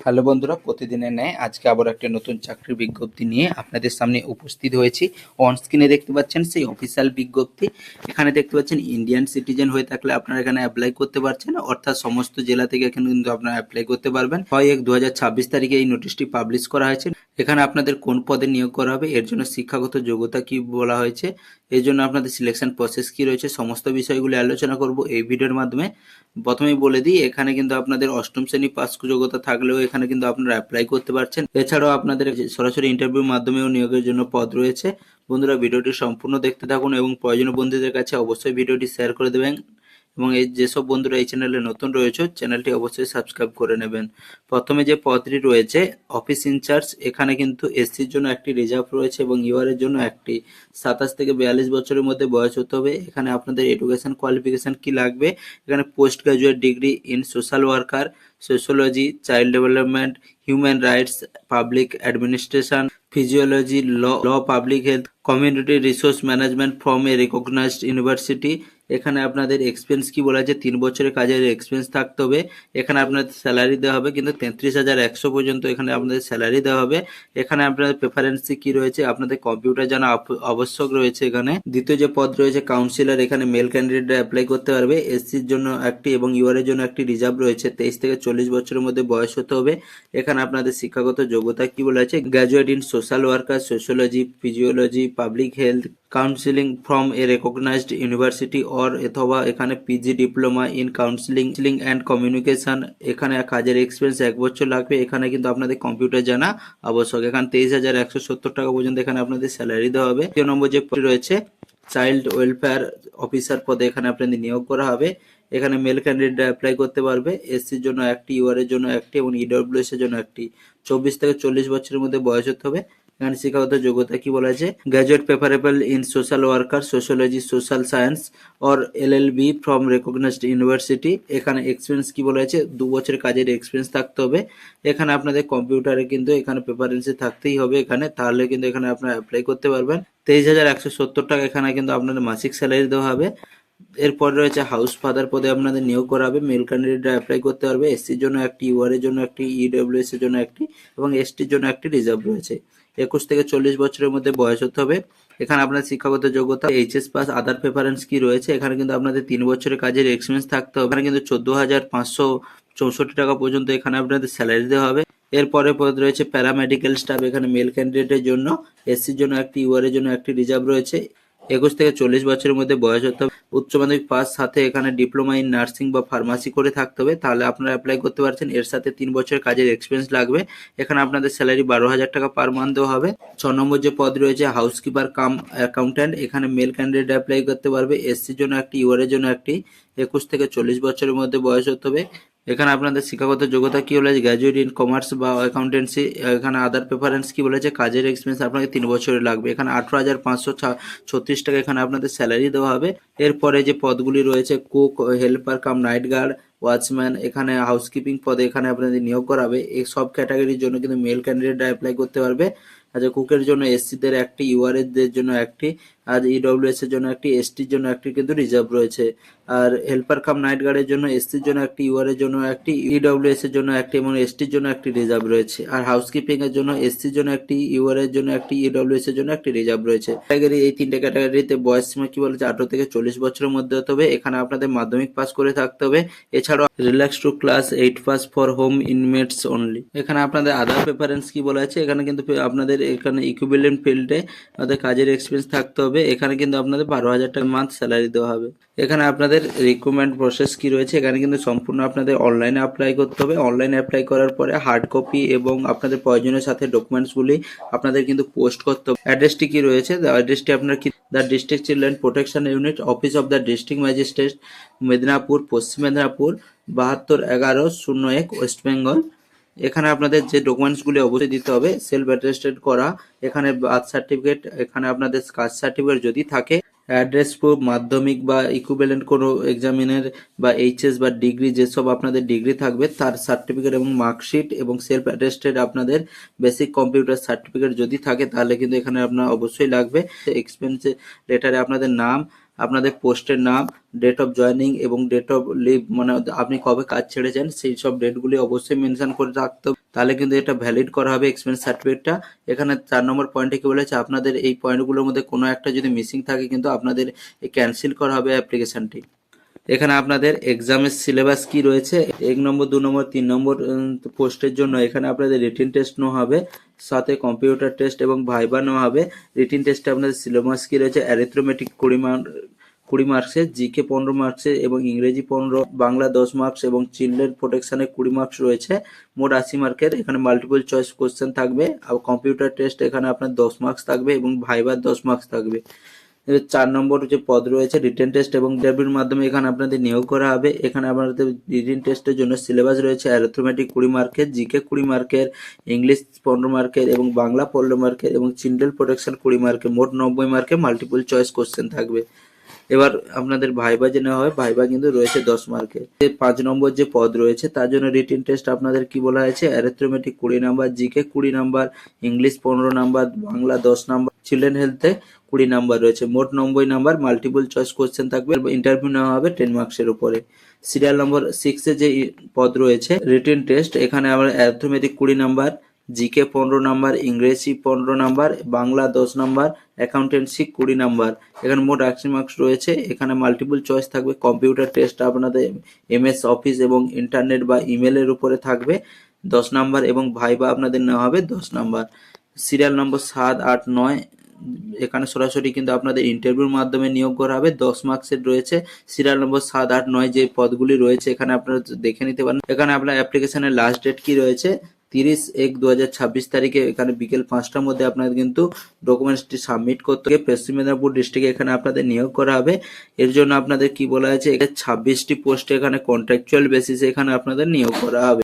Hello বন্ধুরা, প্রতিদিনের ন্যায় আজকে আবার একটা নতুন চাকরির বিজ্ঞপ্তি নিয়ে আপনাদের সামনে উপস্থিত হয়েছি। অন স্ক্রিনে দেখতে পাচ্ছেন সেই অফিসিয়াল বিজ্ঞপ্তি। এখানে দেখতে পাচ্ছেন ইন্ডিয়ান সিটিজেন হয়ে থাকলে আপনারা এখানে অ্যাপ্লাই করতে পারছেন, অর্থাৎ সমস্ত জেলা থেকে এখানে কিন্তু আপনারা অ্যাপ্লাই করতে পারবেন। 6/1/2026 তারিখে এই নোটিশটি পাবলিশ করা হয়েছে। এখানে আপনাদের কোন পদে নিয়োগ করা হবে, এর জন্য শিক্ষাগত যোগ্যতা কি বলা হয়েছে, এর জন্য আপনাদের সিলেকশন প্রসেস কি রয়েছে, সমস্ত বিষয়গুলি আলোচনা করব এই ভিডিওর মাধ্যমে। প্রথমেই বলে দিই, এখানে কিন্তু আপনাদের অষ্টম শ্রেণী পাস যোগ্যতা থাকলেও এখানে কিন্তু আপনারা অ্যাপ্লাই করতে পারছেন। এছাড়াও আপনাদের সরাসরি ইন্টারভিউর মাধ্যমেও নিয়োগের জন্য পদ রয়েছে। বন্ধুরা, ভিডিওটি সম্পূর্ণ দেখতে থাকুন এবং প্রয়োজনীয় বন্ধুদের কাছে অবশ্যই ভিডিওটি শেয়ার করে দেবেন। এবং এই যেসব বন্ধুরা এই চ্যানেলে নতুন রয়েছে, চ্যানেলটি অবশ্যই সাবস্ক্রাইব করে নেবেন। প্রথমে যে পদটি রয়েছে অফিস ইনচার্জ, এখানে কিন্তু এসসির জন্য একটি রিজার্ভ রয়েছে এবং ইউআর এর জন্য একটি। 27 থেকে 42 বছরের মধ্যে বয়স হতে হবে। এখানে আপনাদের এডুকেশন কোয়ালিফিকেশন কি লাগবে, এখানে post graduate degree in social worker, sociology, child development, human rights, public administration, physiology, law, public health, community resource management from a recognised university. এখানে আপনাদের এক্সপিরিয়েন্স কি বলা আছে, 3 বছরের কাজের এক্সপিরিয়েন্স থাকতে হবে। এখানে আপনাদের স্যালারি দেওয়া হবে কিন্তু 33,100 পর্যন্ত এখানে আপনাদের স্যালারি দেওয়া হবে। এখানে আপনাদের প্রেফারেন্স কি রয়েছে, আপনাদের কম্পিউটার জানা আবশ্যক রয়েছে। এখানে দ্বিতীয় যে পদ রয়েছে কাউন্সিলর, এখানে মেল ক্যান্ডিডেটরা অ্যাপ্লাই করতে পারবে। এসসির জন্য একটি এবং ইউআর এর জন্য একটি রিজার্ভ রয়েছে। 23 থেকে 40 বছরের মধ্যে বয়স হতে হবে। এখানে আপনাদের শিক্ষাগত যোগ্যতা কি বলা আছে, graduate in social worker, sociology, physiology, public health, counselling from a recognised university or অথবা এখানে PG diploma in counselling and communication. এখানে কাজের এক্সপিরিয়েন্স 1 বছর লাগবে। এখানে কিন্তু আপনাদের কম্পিউটার জানা আবশ্যক। এখানে 23,170 টাকা পর্যন্ত এখানে আপনাদের স্যালারি দেওয়া হবে। 2 নম্বর যে পদ রয়েছে চাইল্ড ওয়েলফেয়ার অফিসার পদে এখানে আপনাদের নিয়োগ করা হবে। এখানে মেল ক্যান্ডিডেটরা অ্যাপ্লাই করতে পারবে। এসসির জন্য একটি, ইউআর এর জন্য একটি এবং ইডব্লিউএস এর জন্য একটি। 24 থেকে 40 বছরের মধ্যে বয়স হতে হবে। এখানে শিক্ষাগত যোগ্যতা কি বলা আছে, graduate preferable in social worker, sociology, social science or LLB from recognized university. এখানে এক্সপিরিয়েন্স কি বলা আছে, 2 বছরের কাজের এক্সপিরিয়েন্স থাকতে হবে। এখানে আপনাদের কম্পিউটারে কিন্তু এখানে প্রেফারেন্সে থাকতেই হবে এখানে, তাহলে কিন্তু এখানে আপনারা অ্যাপ্লাই করতে পারবেন। 23,170 টাকা এখানে কিন্তু আপনাদের মাসিক স্যালারি দেওয়া হবে। এরপর রয়েছে হাউস ফাদার পদে আপনাদের নিয়োগ করা হবে। মেল ক্যান্ডিডেটরা অ্যাপ্লাই করতে পারবে। এসসির জন্য একটি, ইউআর এর জন্য একটি, ইডব্লিউএস এর জন্য একটি এবং এসটির জন্য একটি রিজার্ভ রয়েছে। 21 থেকে 40 বছরের মধ্যে বয়স হতে হবে। এখানে আপনার শিক্ষাগত যোগ্যতা এইচএস পাস। আদার প্রেফারেন্স কি রয়েছে, এখানে কিন্তু আপনাদের 3 বছরের কাজের এক্সপিরিয়েন্স থাকতে হবে। এখানে কিন্তু 14,564 টাকা পর্যন্ত এখানে আপনাদের স্যালারি দেওয়া হবে। এরপরে পদ রয়েছে প্যারামেডিক্যাল স্টাফ। এখানে মেল ক্যান্ডিডেটের জন্য, এসসির জন্য একটি, ইউআর এর জন্য একটি রিজার্ভ রয়েছে। 21 থেকে 40 বছরের মধ্যে বয়স হতে হবে। উচ্চ মাধ্যমিক পাস, সাথে এখানে ডিপ্লোমা ইন নার্সিং বা ফার্মাসি করে থাকতে হবে, তাহলে আপনারা অ্যাপ্লাই করতে পারছেন। এর সাথে 3 বছরের কাজের এক্সপিরিয়েন্স লাগবে। এখানে আপনাদের স্যালারি 12,000 টাকা পার মান্থ দেওয়া হবে। 6 নম্বর যে পদ রয়েছে হাউসকিপার কাম অ্যাকাউন্ট্যান্ট। এখানে মেল ক্যান্ডিডেট অ্যাপ্লাই করতে পারবে। এসসির জন্য একটি, ইউআর এর জন্য একটি। 21 থেকে 40 বছরের মধ্যে বয়স হতে হবে। এখানে আপনাদের শিক্ষাগত যোগ্যতা কি বলেছে, গ্র্যাজুয়েট ইন কমার্স বা অ্যাকাউন্টেন্সি। এখানে আদার প্রেফারেন্স কি বলেছে, কাজের এক্সপিরিয়েন্স আপনাকে 3 বছরের লাগবে। এখানে 18,536 টাকা এখানে আপনাদের স্যালারি দেওয়া হবে। এরপরে যে পদগুলি রয়েছে cook, helper cum night guard, watchman, এখানে হাউসকিপিং পদে এখানে আপনাদের নিয়োগ করাবে। এই সব ক্যাটাগরির জন্য কিন্তু মেল ক্যান্ডিডেটরা অ্যাপ্লাই করতে পারবে। আচ্ছা, কুকের জন্য এসসিদের একটি, ইউআর এর জন্য একটি, আর ইডব্লিউএস এর জন্য একটি, এসটির জন্য একটি কিন্তু রিজার্ভ রয়েছে। আর হেল্পার কাম নাইট গার্ডের জন্য এসসির জন্য একটি, ইউআর এর জন্য একটি, ইডব্লিউএস এর জন্য একটি এবং এসটির জন্য একটি রিজার্ভ রয়েছে। আর হাউসকিপিং এর জন্য এসসির জন্য একটি, ইউআর এর জন্য একটি, ইডব্লিউএস এর জন্য একটি রিজার্ভ রয়েছে। ক্যাটাগরি, এই 3টে ক্যাটাগরিতে বয়স সীমা কি বলেছে, 18 থেকে 40 বছরের মধ্যে হতে হবে। এখানে আপনাদের মাধ্যমিক পাস করে থাকতে হবে। এছাড়াও relax to class 8 pass for home inmates only. এখানে আপনাদের আদার প্রেফারেন্স কি বলা আছে, এখানে কিন্তু আপনাদের এখানে ইকুইভ্যালেন্ট ফিল্ডে আপনাদের কাজের এক্সপিরিয়েন্স থাকতে হবে। এখানে কিন্তু আপনাদের 12,000 টাকা মান্থ স্যালারি দেওয়া হবে। এখানে আপনাদের রিক্রুটমেন্ট প্রসেস কি রয়েছে, এখানে কিন্তু সম্পূর্ণ আপনাদের অনলাইনে অ্যাপ্লাই করতে হবে। অনলাইনে অ্যাপ্লাই করার পরে হার্ড কপি এবং আপনাদের প্রয়োজনীয় সাথে ডকুমেন্টসগুলি আপনাদের কিন্তু পোস্ট করতে হবে। অ্যাড্রেসটি কি রয়েছে, অ্যাড্রেসটি আপনার কি, the district children protection unit, office of the district magistrate, Medinipur, Paschim Medinipur, 721101, West Bengal. এখানে আপনাদের যে ডকুমেন্টসগুলি অবশ্যই দিতে হবে, সেলফ অ্যাটেস্টেড করা, এখানে বার্থ সার্টিফিকেট, এখানে আপনাদের কাস্ট সার্টিফিকেট যদি থাকে, অ্যাড্রেস প্রুফ, মাধ্যমিক বা ইকুইভ্যালেন্ট কোনো এক্সামিনের বা এইচএস বা ডিগ্রি, যেসব আপনাদের ডিগ্রি থাকবে তার সার্টিফিকেট এবং মার্কশিট এবং সেলফ অ্যাটেস্টেড আপনাদের বেসিক কম্পিউটার সার্টিফিকেট যদি থাকে, তাহলে কিন্তু এখানে আপনার অবশ্যই লাগবে। এক্সপেন্স লেটারে আপনাদের নাম আপনাদের পোস্টের নাম, ডেট অফ জয়নিং এবং ডেট অফ লিভ, মানে আপনি কবে কাজ ছেড়েছেন সেই সব ডেটগুলি অবশ্যই মেনশন করে রাখতে হবে, তাহলে কিন্তু এটা ভ্যালিড করা হবে এক্সপিরিয়েন্স সার্টিফিকেটটা। এখানে 4 নম্বর পয়েন্টে কি বলেছে, আপনাদের এই পয়েন্টগুলোর মধ্যে কোনো একটা যদি মিসিং থাকে কিন্তু আপনাদের ক্যান্সেল করা হবে অ্যাপ্লিকেশনটি। এখানে আপনাদের এক্সামের সিলেবাস কি রয়েছে, 1 নম্বর 2 নম্বর 3 নম্বর পোস্টের জন্য এখানে আপনাদের রিটেন টেস্ট নেওয়া হবে, সাথে কম্পিউটার টেস্ট এবং ভাইবা নেওয়া হবে। রিটেন টেস্টে আপনাদের সিলেবাস কি রয়েছে, অ্যারিথমেটিক 20 মার্কসের, জিকে 15 মার্কসের এবং ইংরেজি 15, বাংলা 10 মার্কস এবং চিলড্রেন প্রোটেকশনে 20 মার্কস রয়েছে, মোট 80 মার্কের। এখানে মাল্টিপল চয়েস কোশ্চেন থাকবে, আর কম্পিউটার টেস্ট এখানে আপনার 10 মার্কস থাকবে এবং ভাইবার 10 মার্কস থাকবে। 4 নম্বর যে পদ রয়েছে রিটেন টেস্ট এবং ইন্টারভিউর মাধ্যমে এখানে আপনাদের নিয়োগ করা হবে। এখানে আপনাদের রিটেন টেস্টের জন্য সিলেবাস রয়েছে অ্যারিথমেটিক 20 মার্কের, জিকে 20 মার্কের, ইংলিশ 15 মার্কের এবং বাংলা 15 মার্কের এবং চিলড্রেন প্রোটেকশন 20 মার্কের, মোট 90 মার্কের মাল্টিপল চয়েস কোশ্চেন থাকবে। এবার আপনাদের ভাইবা যে নেওয়া হয়, ভাইবা কিন্তু রয়েছে 10 মার্কের। 5 নম্বর যে পদ রয়েছে তার জন্য রিটেন টেস্ট আপনাদের কি বলা হয়েছে, arithmetic 20 number, GK 20 number, English 15 number, Bangla 10 number, children হেলথে 20 নাম্বার রয়েছে, মোট 90 নাম্বার মাল্টিপল চয়েস কোশ্চেন থাকবে। ইন্টারভিউ নেওয়া হবে 10 মার্কসের উপরে। সিরিয়াল নম্বর 6 এ যে পদ রয়েছে রিটেন টেস্ট, এখানে আমরা অ্যারিথমেটিক 20 নাম্বার, জিকে 15 নাম্বার, ইংরেজি 15 number, Bangla 10 number, accountancy 20 number, এখানে মোট 80 মার্কস রয়েছে। এখানে মাল্টিপল চয়েস থাকবে। কম্পিউটার টেস্ট আপনাদের এমএস অফিস এবং ইন্টারনেট বা ইমেলের উপরে থাকবে 10 নাম্বার এবং ভাইবা আপনাদের নেওয়া হবে 10 নাম্বার। সিরিয়াল নম্বর 7, 8, 9 এখানে সরাসরি কিন্তু আপনাদের ইন্টারভিউর মাধ্যমে নিয়োগ করা হবে, 10 মার্কসের রয়েছে। সিরিয়াল নম্বর 7, 8, 9 যে পদগুলি রয়েছে এখানে আপনারা দেখে নিতে পারেন। এখানে আপনার অ্যাপ্লিকেশনের লাস্ট ডেট কি রয়েছে, 30/1/2026 তারিখে এখানে বিকেল 5টার মধ্যে আপনাদের কিন্তু ডকুমেন্টসটি সাবমিট করতে হবে। পশ্চিম মেদিনীপুর ডিস্ট্রিক্টে এখানে আপনাদের নিয়োগ করা হবে। এর জন্য আপনাদের কি বলা হয়েছে, 26টি পোস্টে এখানে কন্ট্রাকচুয়াল বেসিসে এখানে আপনাদের নিয়োগ করা হবে।